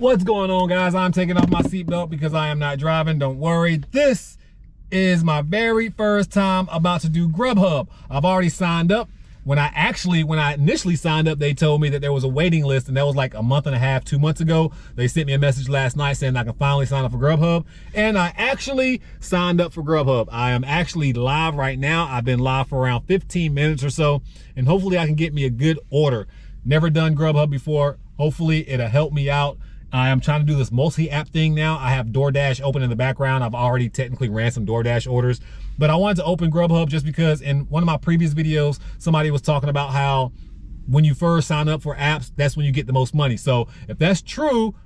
What's going on, guys? I'm taking off my seatbelt because I am not driving. Don't worry. This is my very first time about to do GrubHub. I've already signed up. When I initially signed up, they told me that there was a waiting list, and that was like a month and a half, 2 months ago. They sent me a message last night saying I can finally sign up for GrubHub, and I actually signed up for GrubHub. I am actually live right now. I've been live for around 15 minutes or so, and hopefully I can get me a good order. Never done GrubHub before. Hopefully it'll help me out. I am trying to do this multi-app thing now. I have DoorDash open in the background. I've already technically ran some DoorDash orders, but I wanted to open GrubHub just because in one of my previous videos, somebody was talking about how when you first sign up for apps, that's when you get the most money. So if that's true,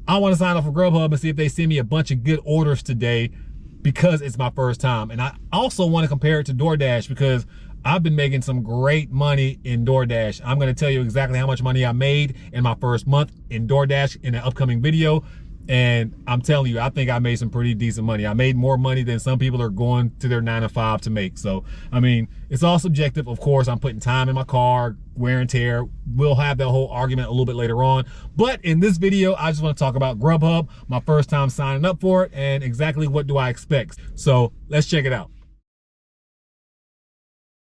I want to sign up for GrubHub and see if they send me a bunch of good orders today because it's my first time. And I also want to compare it to DoorDash because I've been making some great money in DoorDash. I'm going to tell you exactly how much money I made in my first month in DoorDash in an upcoming video. And I'm telling you, I think I made some pretty decent money. I made more money than some people are going to their 9 to 5 to make. So, I mean, it's all subjective. Of course, I'm putting time in my car, wear and tear. We'll have that whole argument a little bit later on. But in this video, I just want to talk about GrubHub, my first time signing up for it, and exactly what do I expect. So let's check it out.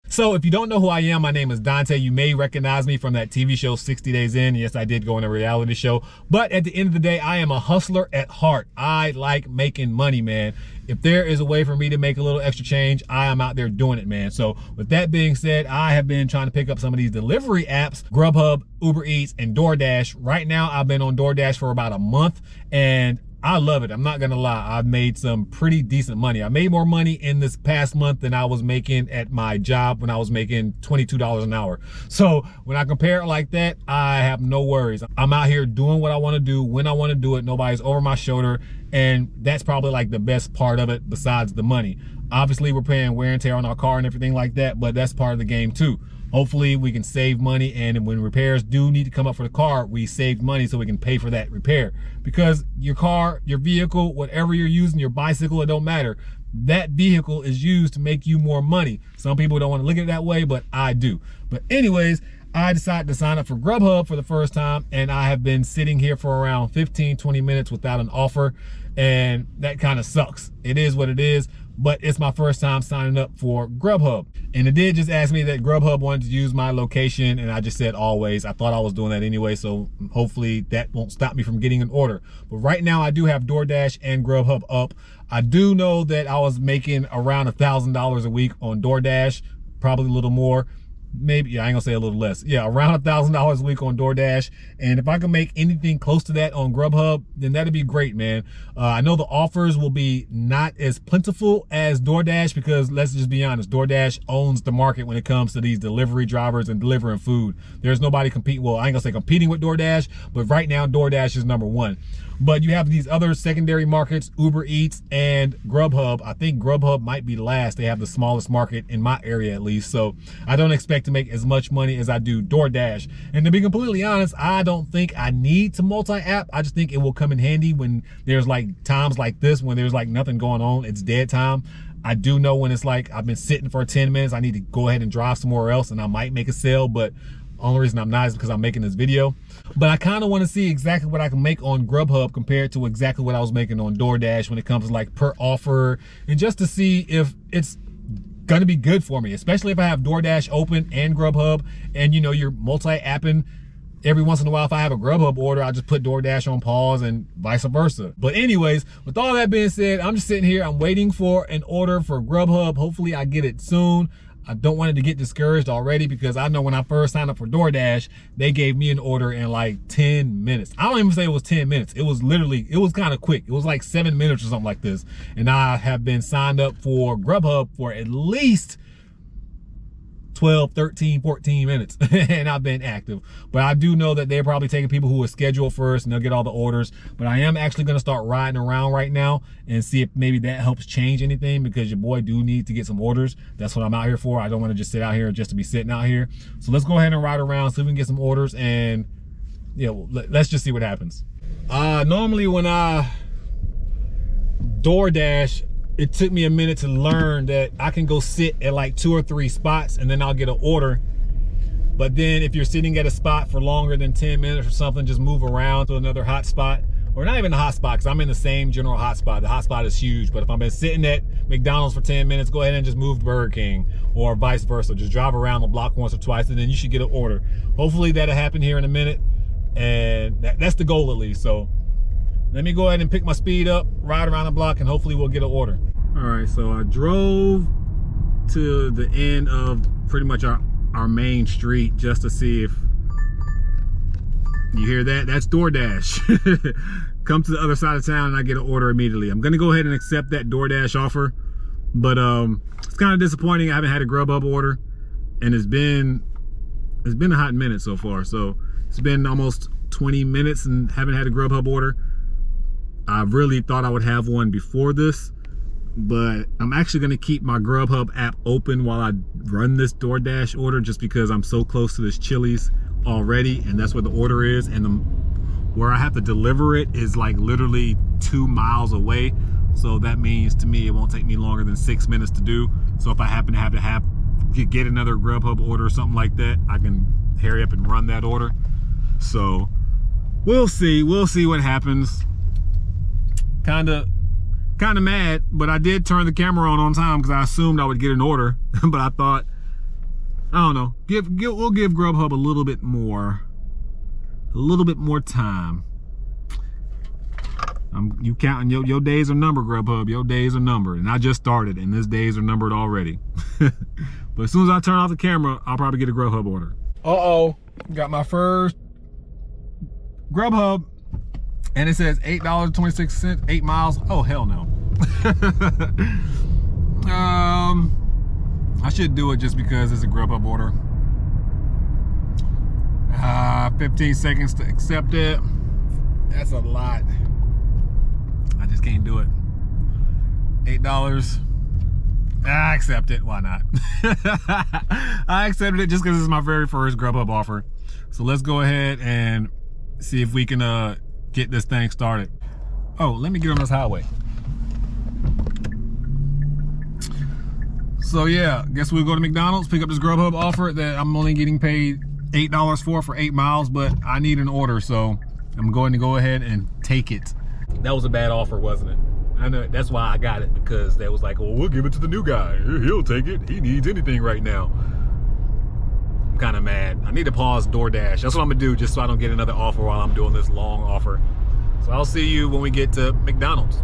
So if you don't know who I am, my name is Dante. You may recognize me from that TV show 60 Days In. Yes, I did go on a reality show. But at the end of the day, I am a hustler at heart. I like making money, man. If there is a way for me to make a little extra change, I am out there doing it, man. So with that being said, I have been trying to pick up some of these delivery apps, GrubHub, Uber Eats, and DoorDash. Right now, I've been on DoorDash for about a month, and I love it. I'm not gonna lie. I've made some pretty decent money. I made more money in this past month than I was making at my job when I was making $22 an hour. So when I compare it like that, I have no worries. I'm out here doing what I want to do when I want to do it. Nobody's over my shoulder. And that's probably like the best part of it besides the money. Obviously, we're paying wear and tear on our car and everything like that, but that's part of the game too. Hopefully we can save money, and when repairs do need to come up for the car, we save money so we can pay for that repair. Because your car, your vehicle, whatever you're using, your bicycle, it don't matter. That vehicle is used to make you more money. Some people don't want to look at it that way, but I do. But anyways, I decided to sign up for GrubHub for the first time, and I have been sitting here for around 15, 20 minutes without an offer, and that kind of sucks. It is what it is, but it's my first time signing up for GrubHub. And it did just ask me that GrubHub wanted to use my location, and I just said always. I thought I was doing that anyway, so hopefully that won't stop me from getting an order. But right now I do have DoorDash and GrubHub up. I do know that I was making around $1,000 a week on DoorDash, probably a little more. Maybe, yeah, I ain't gonna say a little less. Yeah, around $1,000 a week on DoorDash. And if I can make anything close to that on GrubHub, then that'd be great, man. I know the offers will be not as plentiful as DoorDash because let's just be honest, DoorDash owns the market when it comes to these delivery drivers and delivering food. There's nobody competing, well, I ain't gonna say competing with DoorDash, but right now DoorDash is #1. But you have these other secondary markets, Uber Eats and GrubHub. I think GrubHub might be last. They have the smallest market in my area at least. So I don't expect to make as much money as I do DoorDash. And to be completely honest, I don't think I need to multi-app. I just think it will come in handy when there's like times like this, when there's like nothing going on, it's dead time. I do know when it's like I've been sitting for 10 minutes, I need to go ahead and drive somewhere else and I might make a sale, but only reason I'm not is because I'm making this video. But I kind of want to see exactly what I can make on GrubHub compared to exactly what I was making on DoorDash when it comes to like per offer, and just to see if it's gonna be good for me, especially if I have DoorDash open and GrubHub, and you know, you're multi-apping. Every once in a while, if I have a GrubHub order, I'll just put DoorDash on pause and vice versa. But anyways, with all that being said, I'm just sitting here, I'm waiting for an order for GrubHub. Hopefully I get it soon. I don't want it to get discouraged already because I know when I first signed up for DoorDash, they gave me an order in like 10 minutes. I don't even say it was 10 minutes. It was literally, it was kind of quick. It was like 7 minutes or something like this. And I have been signed up for GrubHub for at least 12, 13, 14 minutes and I've been active. But I do know that they're probably taking people who are scheduled first and they'll get all the orders. But I am actually gonna start riding around right now and see if maybe that helps change anything, because your boy do need to get some orders. That's what I'm out here for. I don't wanna just sit out here just to be sitting out here. So let's go ahead and ride around, see if we can get some orders, and yeah, well, let's just see what happens. Normally when I DoorDash, it took me a minute to learn that I can go sit at like 2 or 3 spots and then I'll get an order. But then if you're sitting at a spot for longer than 10 minutes or something, just move around to another hot spot. or not even the hotspot, because I'm in the same general hotspot. The hotspot is huge, but if I've been sitting at McDonald's for 10 minutes, go ahead and just move to Burger King, or vice versa. Just drive around the block once or twice, and then you should get an order. Hopefully that'll happen here in a minute, and that's the goal at least. So let me go ahead and pick my speed up, ride around the block, and hopefully we'll get an order. All right, so I drove to the end of pretty much our main street just to see if you hear that. That's DoorDash. Come to the other side of town and I get an order immediately. I'm gonna go ahead and accept that DoorDash offer, but it's kind of disappointing. I haven't had a GrubHub order, and it's been a hot minute so far. So it's been almost 20 minutes and haven't had a GrubHub order. I really thought I would have one before this, but I'm actually gonna keep my GrubHub app open while I run this DoorDash order, just because I'm so close to this Chili's already, and that's where the order is, and where I have to deliver it is like literally 2 miles away. So that means to me it won't take me longer than 6 minutes to do. So if I happen to get another GrubHub order or something like that, I can hurry up and run that order. So we'll see what happens. Kind of mad, but I did turn the camera on time because I assumed I would get an order. But I thought, I don't know, we'll give GrubHub a little bit more time. You counting your days are numbered, GrubHub. Your days are numbered, and I just started, and these days are numbered already. But as soon as I turn off the camera, I'll probably get a GrubHub order. Got my first GrubHub, and it says $8.26, 8 miles. Oh hell no. I should do it just because it's a GrubHub order. 15 seconds to accept it. That's a lot. I just can't do it. $8. I accept it. Why not? I accepted it just because it's my very first GrubHub offer. So let's go ahead and see if we can get this thing started. Oh, let me get on this highway. So yeah, guess we'll go to McDonald's, pick up this GrubHub offer that I'm only getting paid $8 for 8 miles, but I need an order, so I'm going to go ahead and take it. That was a bad offer, wasn't it? I know, that's why I got it, because they was like, well, we'll give it to the new guy. He'll take it. He needs anything right now. I'm kind of mad. I need to pause DoorDash. That's what I'm gonna do, just so I don't get another offer while I'm doing this long offer. So I'll see you when we get to McDonald's.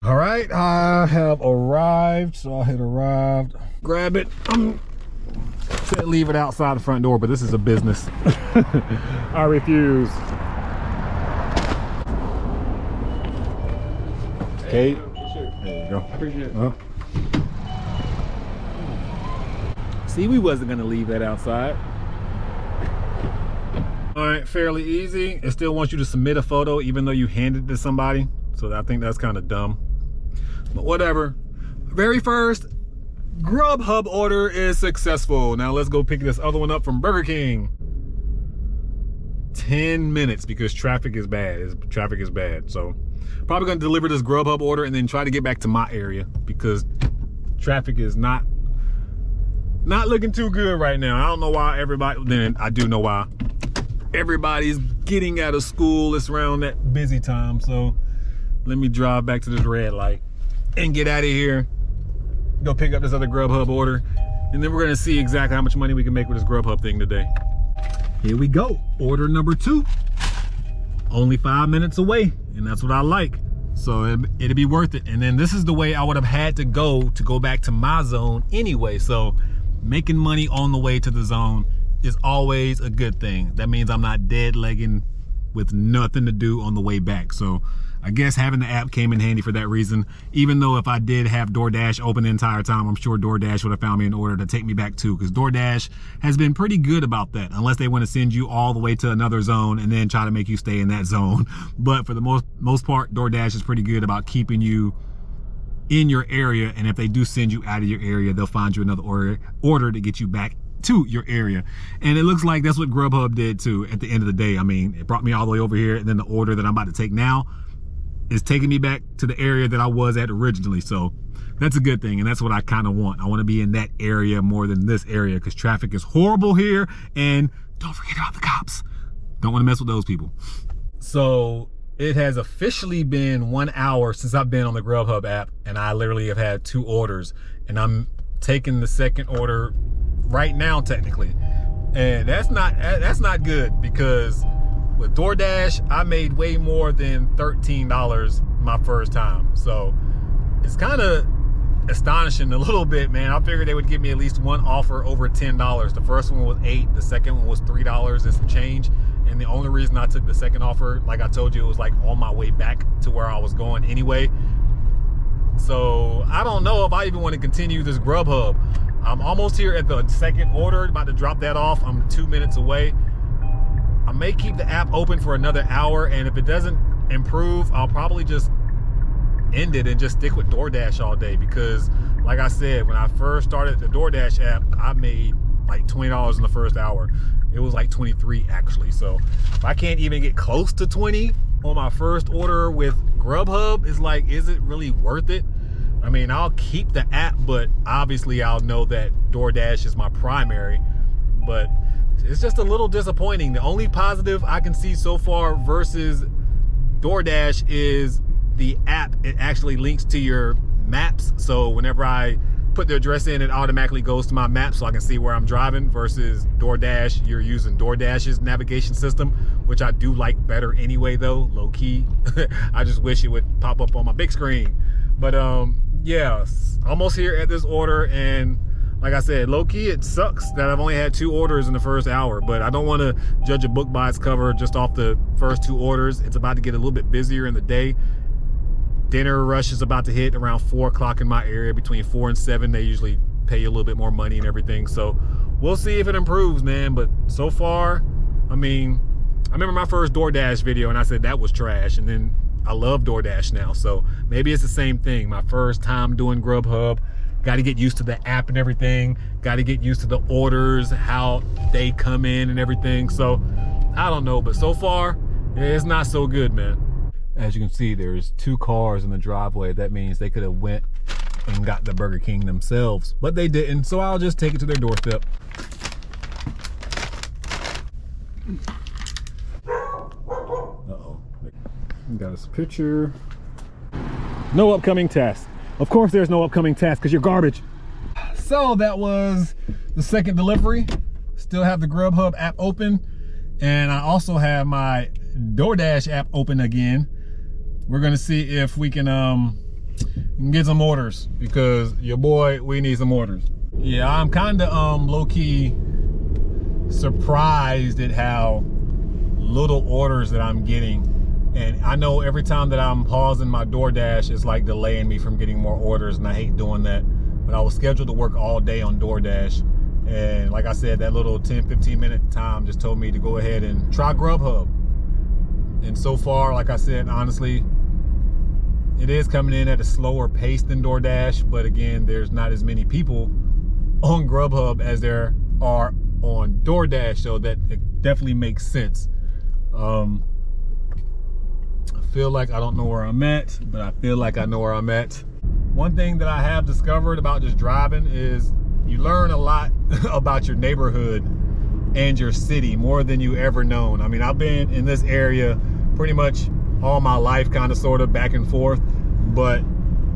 All right, I have arrived, so I'll hit arrived, grab it. Said leave it outside the front door, but this is a business. I refuse. Okay, there you go. Appreciate it. See, we wasn't gonna leave that outside. All right, fairly easy. It still wants you to submit a photo even though you handed it to somebody. So I think that's kind of dumb. But whatever. Very first GrubHub order is successful. Now let's go pick this other one up from Burger King. 10 minutes because traffic is bad. Traffic is bad. So probably gonna deliver this GrubHub order and then try to get back to my area because traffic is not looking too good right now. I don't know why everybody, then I do know why. Everybody's getting out of school. It's around that busy time. So let me drive back to this red light and get out of here. Go pick up this other GrubHub order, and then we're gonna see exactly how much money we can make with this GrubHub thing today. Here we go, order number 2. Only 5 minutes away, and that's what I like. So it'll be worth it. And then this is the way I would have had to go back to my zone anyway. So making money on the way to the zone is always a good thing. That means I'm not dead legging with nothing to do on the way back. So I guess having the app came in handy for that reason. Even though if I did have DoorDash open the entire time, I'm sure DoorDash would have found me an order to take me back too, because DoorDash has been pretty good about that, unless they want to send you all the way to another zone and then try to make you stay in that zone. But for the most part, DoorDash is pretty good about keeping you in your area, and if they do send you out of your area, they'll find you another order to get you back to your area. And it looks like that's what GrubHub did too at the end of the day. I mean, it brought me all the way over here, and then the order that I'm about to take now is taking me back to the area that I was at originally. So that's a good thing, and that's what I kind of want. I want to be in that area more than this area because traffic is horrible here, and don't forget about the cops. Don't want to mess with those people. So it has officially been 1 hour since I've been on the GrubHub app, and I literally have had 2 orders, and I'm taking the second order right now technically, and that's not good because with DoorDash I made way more than $13 my first time. So it's kind of astonishing a little bit, man. I figured they would give me at least one offer over $10. The first one was $8, the second one was $3 and some change. And the only reason I took the second offer, like I told you, it was like on my way back to where I was going anyway. So I don't know if I even want to continue this GrubHub. I'm almost here at the second order, about to drop that off. I'm 2 minutes away. I may keep the app open for another hour, and if it doesn't improve, I'll probably just end it and just stick with DoorDash all day, because like I said, when I first started the DoorDash app, I made like $20 in the first hour. It was like 23 actually. So if I can't even get close to 20 on my first order with GrubHub, it's like, is it really worth it? I mean, I'll keep the app, but obviously I'll know that DoorDash is my primary, but it's just a little disappointing. The only positive I can see so far versus DoorDash is the app. It actually links to your maps, so whenever I put the address in, it automatically goes to my map so I can see where I'm driving, versus DoorDash, you're using DoorDash's navigation system, which I do like better anyway though, low key. I just wish it would pop up on my big screen. But yeah, almost here at this order, and like I said, low key it sucks that I've only had 2 orders in the first hour, but I don't want to judge a book by its cover just off the first 2 orders. It's about to get a little bit busier in the day. Dinner rush is about to hit around 4 o'clock in my area. Between 4 and 7, they usually pay you a little bit more money and everything. So we'll see if it improves, man. But so far, I mean, I remember my first DoorDash video and I said that was trash. And then I love DoorDash now. So maybe it's the same thing. My first time doing GrubHub, got to get used to the app and everything. Got to get used to the orders, how they come in and everything. So I don't know, but so far, it's not so good, man. As you can see, there's 2 cars in the driveway. That means they could have went and got the Burger King themselves, but they didn't. So I'll just take it to their doorstep. Uh-oh. Got us a picture. No upcoming test. Of course there's no upcoming test because you're garbage. So that was the second delivery. Still have the GrubHub app open, and I also have my DoorDash app open again. We're gonna see if we can get some orders, because your boy, we need some orders. Yeah, I'm kind of low-key surprised at how little orders that I'm getting. And I know every time that I'm pausing my DoorDash, it's like delaying me from getting more orders, and I hate doing that. But I was scheduled to work all day on DoorDash, and like I said, that little 10-15 minute time just told me to go ahead and try GrubHub. And so far, like I said, honestly, it is coming in at a slower pace than DoorDash, but again, there's not as many people on GrubHub as there are on DoorDash, so that it definitely makes sense. I feel like I don't know where I'm at, but I feel like I know where I'm at. One thing that I have discovered about just driving is you learn a lot about your neighborhood and your city, more than you ever known. I mean, I've been in this area pretty much all my life, kind of sort of back and forth, but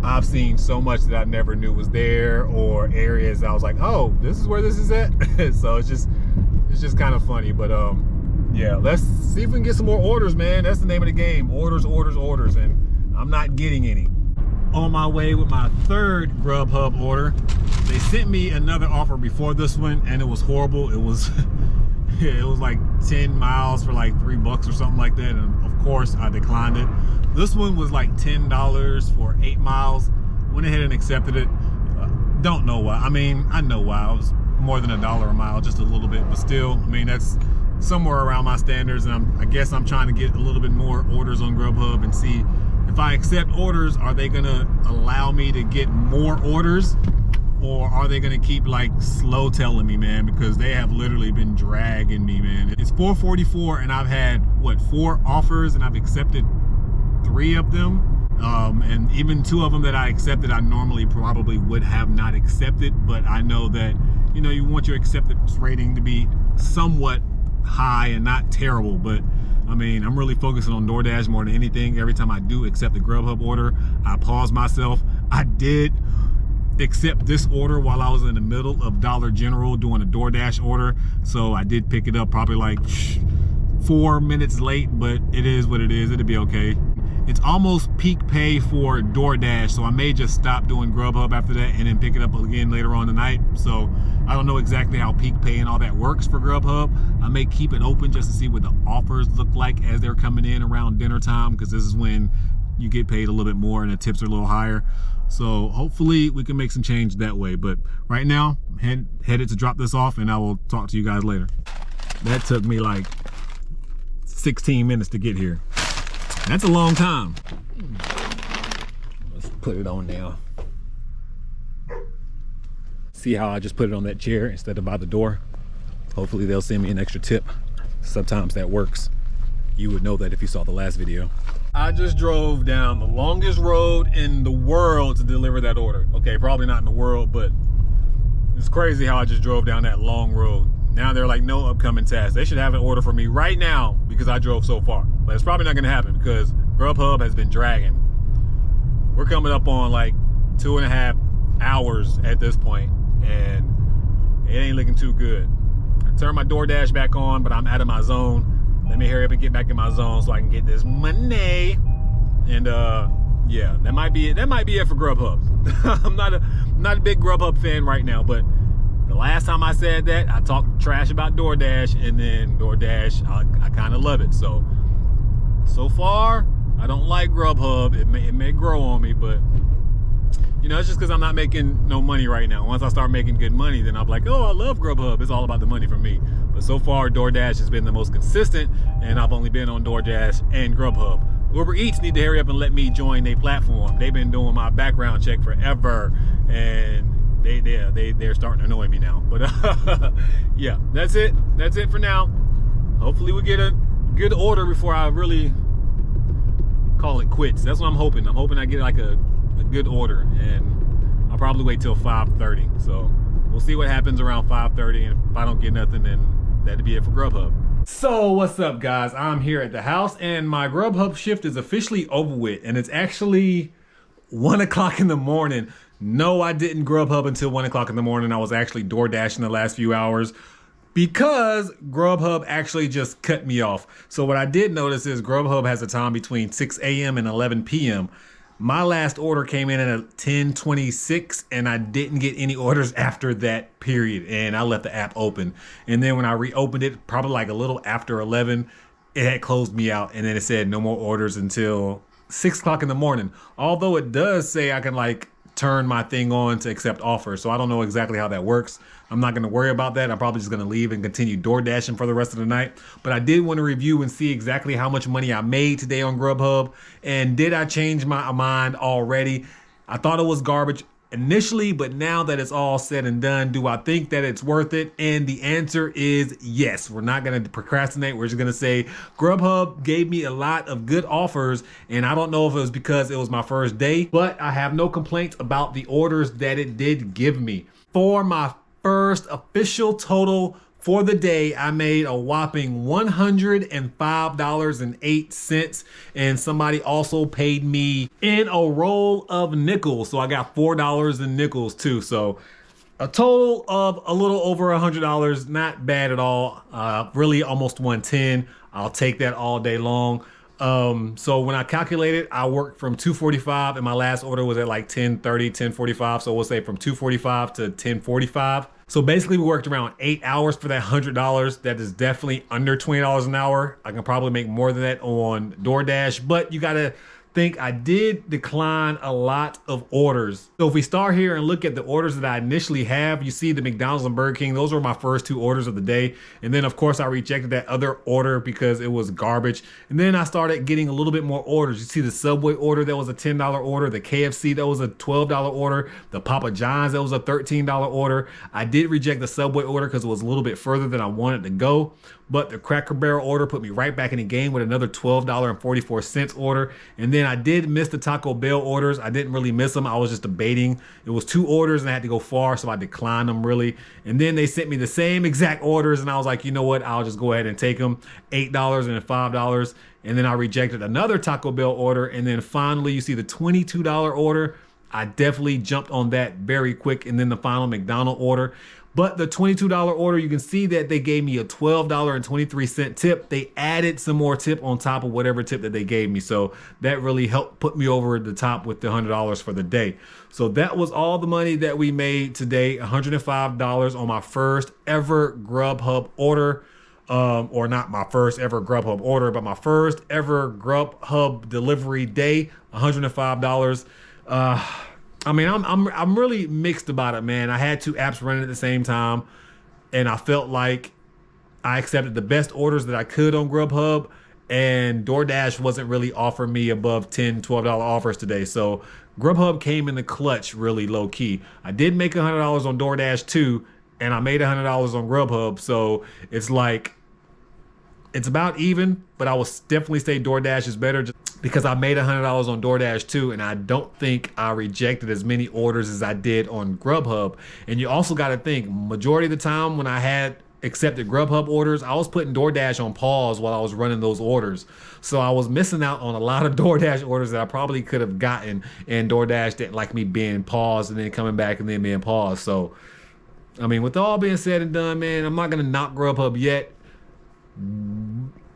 I've seen so much that I never knew was there, or areas I was like, oh, this is where this is at. So it's just kind of funny. But yeah, let's see if we can get some more orders, man. That's the name of the game. Orders, orders, orders, and I'm not getting any. On my way with my third GrubHub order. They sent me another offer before this one, and it was horrible. It was it was like 10 miles for like $3 or something like that, and of course I declined it. This one was like $10 for 8 miles. Went ahead and accepted it. Don't know why. I mean, I know why. It was more than $1 a mile, just a little bit, but still, I mean, that's somewhere around my standards, and I guess I'm trying to get a little bit more orders on GrubHub and see if I accept orders, are they gonna allow me to get more orders, or are they gonna keep like slow telling me, man? Because they have literally been dragging me, man. It's 4:44 and I've had, what, 4 offers, and I've accepted 3 of them. And even 2 of them that I accepted, I normally probably would have not accepted, but I know that, you know, you want your acceptance rating to be somewhat high and not terrible. But I mean, I'm really focusing on DoorDash more than anything. Every time I do accept a GrubHub order, I pause myself. I did accept this order while I was in the middle of Dollar General doing a DoorDash order, so I did pick it up probably like 4 minutes late, but it is what it is. It'll be okay. It's almost peak pay for DoorDash, so I may just stop doing GrubHub after that and then pick it up again later on tonight. So I don't know exactly how peak pay and all that works for GrubHub. I may keep it open just to see what the offers look like as they're coming in around dinner time, because this is when you get paid a little bit more and the tips are a little higher. So hopefully we can make some change that way. But right now, I'm headed to drop this off, and I will talk to you guys later. That took me like 16 minutes to get here. That's a long time. Let's put it on now. See how I just put it on that chair instead of by the door? Hopefully they'll send me an extra tip. Sometimes that works. You would know that if you saw the last video. I just drove down the longest road in the world to deliver that order. Okay, probably not in the world, but it's crazy how I just drove down that long road. Now they're like, no upcoming tasks. They should have an order for me right now because I drove so far. But it's probably not gonna happen because GrubHub has been dragging. We're coming up on like 2.5 hours at this point, and it ain't looking too good. I turned my DoorDash back on, but I'm out of my zone. Let me hurry up and get back in my zone so I can get this money. And yeah, that might be it. That might be it for GrubHub. I'm not a big GrubHub fan right now, but the last time I said that, I talked trash about DoorDash, and then DoorDash, I kind of love it. So far, I don't like GrubHub. It may grow on me, but you know, it's just because I'm not making no money right now. Once I start making good money, then I'm like, oh, I love GrubHub. It's all about the money for me. But so far, DoorDash has been the most consistent, and I've only been on DoorDash and GrubHub. Uber Eats need to hurry up and let me join their platform. They've been doing my background check forever, and they're starting to annoy me now. But yeah, that's it for now. Hopefully we get a good order before I really call it quits. That's what I'm hoping. I'm hoping I get like a good order, and I'll probably wait till 5:30. So we'll see what happens around 5:30, and if I don't get nothing, then that'll be it for GrubHub. So what's up, guys? I'm here at the house, and my GrubHub shift is officially over with, and it's actually 1 o'clock in the morning. No, I didn't GrubHub until 1 o'clock in the morning. I was actually DoorDashing the last few hours because GrubHub actually just cut me off. So what I did notice is GrubHub has a time between 6 a.m. and 11 p.m. My last order came in at 10:26, and I didn't get any orders after that period, and I left the app open. And then when I reopened it, probably like a little after 11, it had closed me out, and then it said no more orders until 6 o'clock in the morning. Although it does say I can like turn my thing on to accept offers. So I don't know exactly how that works. I'm not going to worry about that. I'm probably just going to leave and continue DoorDashing for the rest of the night. But I did want to review and see exactly how much money I made today on GrubHub. And did I change my mind already? I thought it was garbage initially, but now that it's all said and done, do I think that it's worth it? And the answer is yes. We're not going to procrastinate. We're just going to say GrubHub gave me a lot of good offers, and I don't know if it was because it was my first day, but I have no complaints about the orders that it did give me. For my first official total for the day, I made a whopping $105.08, and somebody also paid me in a roll of nickels. So I got $4 in nickels too. So a total of a little over $100, not bad at all. Really almost 110. I'll take that all day long. So when I calculated, I worked from 2:45, and my last order was at like 10:30, 10:45. So we'll say from 2:45 to 10:45. So basically we worked around 8 hours for that $100. That is definitely under $20 an hour. I can probably make more than that on DoorDash, but you gotta think I did decline a lot of orders. So if we start here and look at the orders that I initially have, you see the McDonald's and Burger King. Those were my first 2 orders of the day. And then of course I rejected that other order because it was garbage. And then I started getting a little bit more orders. You see the Subway order, that was a $10 order. The KFC, that was a $12 order. The Papa John's, that was a $13 order. I did reject the Subway order because it was a little bit further than I wanted to go. but the Cracker Barrel order put me right back in the game with another $12.44 order. And then I did miss the Taco Bell orders. I didn't really miss them. I was just debating. It was 2 orders and I had to go far, so I declined them really. And then they sent me the same exact orders and I was like, you know what? I'll just go ahead and take them. $8 and $5. And then I rejected another Taco Bell order. And then finally, you see the $22 order. I definitely jumped on that very quick. And then the final McDonald's order. But the $22 order, you can see that they gave me a $12.23 tip. They added some more tip on top of whatever tip that they gave me. So that really helped put me over the top with the $100 for the day. So that was all the money that we made today. $105 on my first ever GrubHub order. Or not my first ever GrubHub order, but my first ever GrubHub delivery day, $105. I mean, I'm really mixed about it, man. I had 2 apps running at the same time, and I felt like I accepted the best orders that I could on GrubHub, and DoorDash wasn't really offering me above $10, $12 offers today. So GrubHub came in the clutch really low key. I did make $100 on DoorDash too, and I made $100 on GrubHub. So it's like, it's about even, but I will definitely say DoorDash is better just because I made $100 on DoorDash too, and I don't think I rejected as many orders as I did on GrubHub. And you also got to think, majority of the time when I had accepted GrubHub orders, I was putting DoorDash on pause while I was running those orders. So I was missing out on a lot of DoorDash orders that I probably could have gotten, and DoorDash didn't like me being paused and then coming back and then being paused. So, I mean, with all being said and done, man, I'm not going to knock GrubHub yet.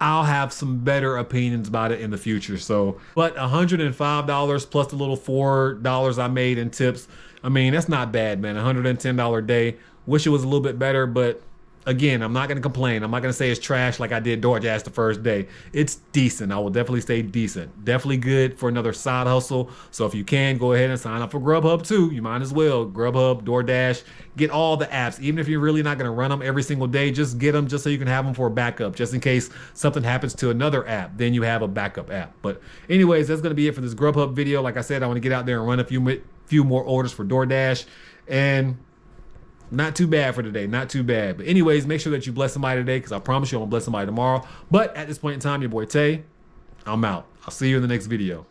I'll have some better opinions about it in the future. So, but $105 plus the little $4 I made in tips. I mean, that's not bad, man. $110 day. Wish it was a little bit better, but again, I'm not going to complain. I'm not going to say it's trash like I did DoorDash the first day. It's decent. I will definitely say decent. Definitely good for another side hustle. So if you can, go ahead and sign up for GrubHub too. You might as well. GrubHub, DoorDash, get all the apps. Even if you're really not going to run them every single day, just get them just so you can have them for a backup. Just in case something happens to another app, then you have a backup app. But anyways, that's going to be it for this GrubHub video. Like I said, I want to get out there and run a few more orders for DoorDash. And not too bad for today, not too bad. But anyways, make sure that you bless somebody today, because I promise you I'm gonna bless somebody tomorrow. But at this point in time, your boy Tay, I'm out. I'll see you in the next video.